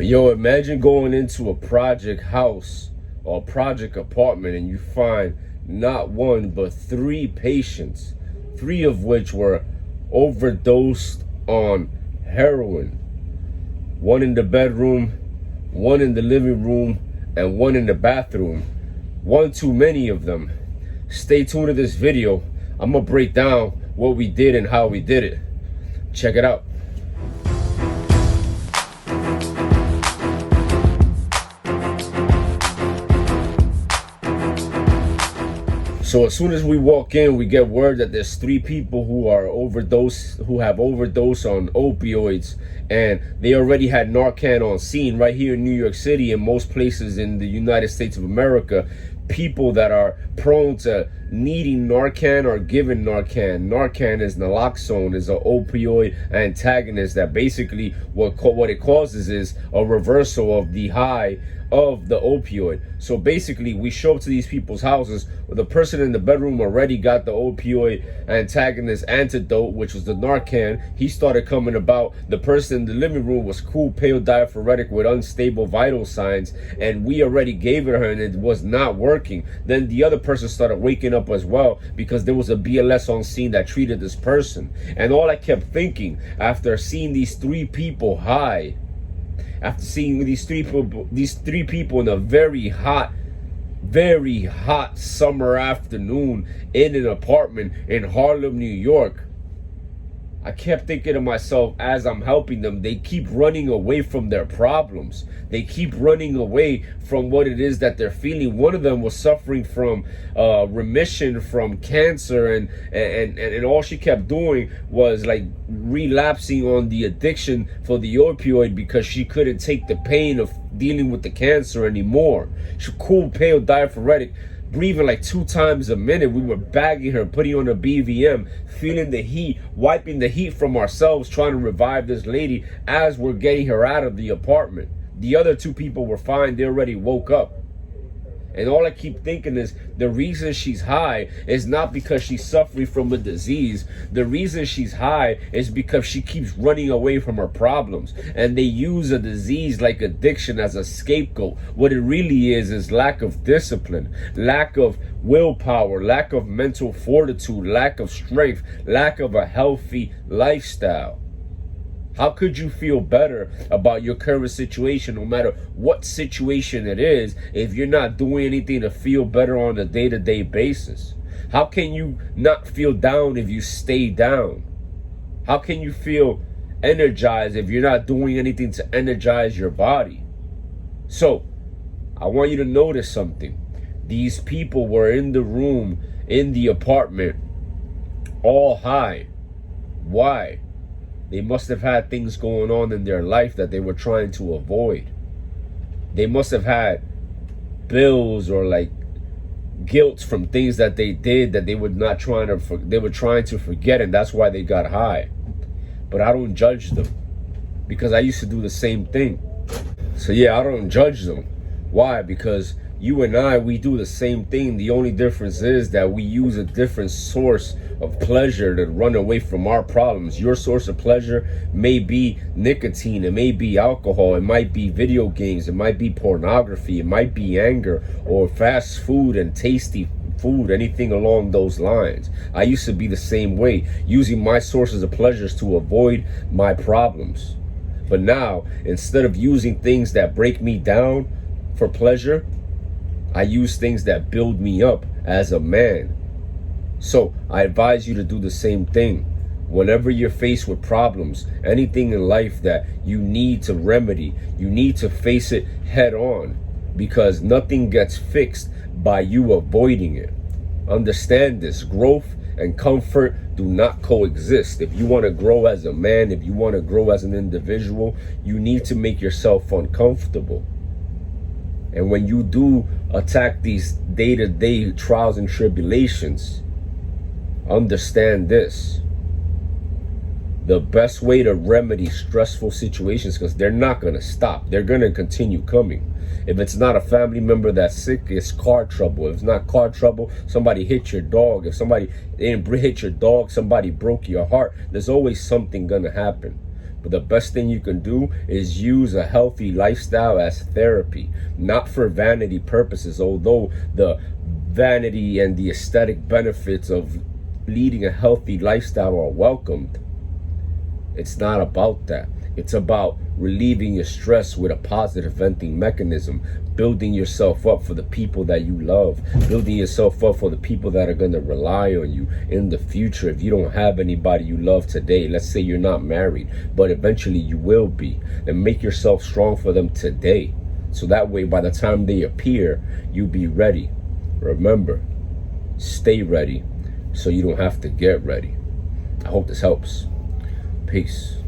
Yo, imagine going into a project house or a project apartment and you find not one but three patients, three of which were overdosed on heroin. One in the bedroom, one in the living room, and one in the bathroom. One too many of them. Stay tuned to this video. I'm gonna break down what we did and how we did it. Check it out. So as soon as we walk in, we get word that there's three people who have overdosed on opioids, and they already had Narcan on scene right here in New York City and most places in the United States of America. People that are prone to needing Narcan are given Narcan. Narcan is naloxone, is an opioid antagonist that basically what it causes is a reversal of the high of the opioid. So basically we show up to these people's houses where the person in the bedroom already got the opioid antagonist antidote, which was the Narcan. He started coming about. The person in the living room was cool, pale, diaphoretic with unstable vital signs, and we already gave it her and it was not working. Then the other person started waking up as well because there was a BLS on scene that treated this person. And all I kept thinking after seeing these three people high, after seeing these three people in a very hot summer afternoon in an apartment in Harlem, New York, I kept thinking to myself as I'm helping them, they keep running away from their problems. They keep running away from what it is that they're feeling. One of them was suffering from remission from cancer, and all she kept doing was like relapsing on the addiction for the opioid because she couldn't take the pain of dealing with the cancer anymore. She cool, pale, diaphoretic, breathing like 2 times a minute. We were bagging her, putting on a BVM, feeling the heat, wiping the heat from ourselves, trying to revive this lady as we're getting her out of the apartment. The other 2 people were fine. They already woke up. And all I keep thinking is the reason she's high is not because she's suffering from a disease. The reason she's high is because she keeps running away from her problems. And they use a disease like addiction as a scapegoat. What it really is lack of discipline, lack of willpower, lack of mental fortitude, lack of strength, lack of a healthy lifestyle. How could you feel better about your current situation, no matter what situation it is, if you're not doing anything to feel better on a day-to-day basis? How can you not feel down if you stay down? How can you feel energized if you're not doing anything to energize your body? So, I want you to notice something. These people were in the room, in the apartment, all high. Why? They must have had things going on in their life that they were trying to avoid. They must have had bills or like guilt from things that they did that they were trying to forget, and that's why they got high. But I don't judge them because I used to do the same thing. So yeah, I don't judge them. Why? Because you and I, we do the same thing. The only difference is that we use a different source of pleasure to run away from our problems. Your source of pleasure may be nicotine, it may be alcohol, it might be video games, it might be pornography, it might be anger or fast food and tasty food, anything along those lines. I used to be the same way, using my sources of pleasures to avoid my problems. But now, instead of using things that break me down for pleasure, I use things that build me up as a man. So I advise you to do the same thing. Whenever you're faced with problems, anything in life that you need to remedy, you need to face it head on, because nothing gets fixed by you avoiding it. Understand this. Growth and comfort do not coexist. If you want to grow as a man, if you want to grow as an individual, you need to make yourself uncomfortable. And when you do attack these day-to-day trials and tribulations, understand this. The best way to remedy stressful situations, because they're not going to stop. They're going to continue coming. If it's not a family member that's sick, it's car trouble. If it's not car trouble, somebody hit your dog. If somebody didn't hit your dog, somebody broke your heart. There's always something going to happen. But the best thing you can do is use a healthy lifestyle as therapy, not for vanity purposes, although the vanity and the aesthetic benefits of leading a healthy lifestyle are welcomed. It's not about that. It's about relieving your stress with a positive venting mechanism, building yourself up for the people that you love, building yourself up for the people that are going to rely on you in the future. If you don't have anybody you love today, let's say you're not married, but eventually you will be, then make yourself strong for them today. So that way, by the time they appear, you'll be ready. Remember, stay ready so you don't have to get ready. I hope this helps. Peace.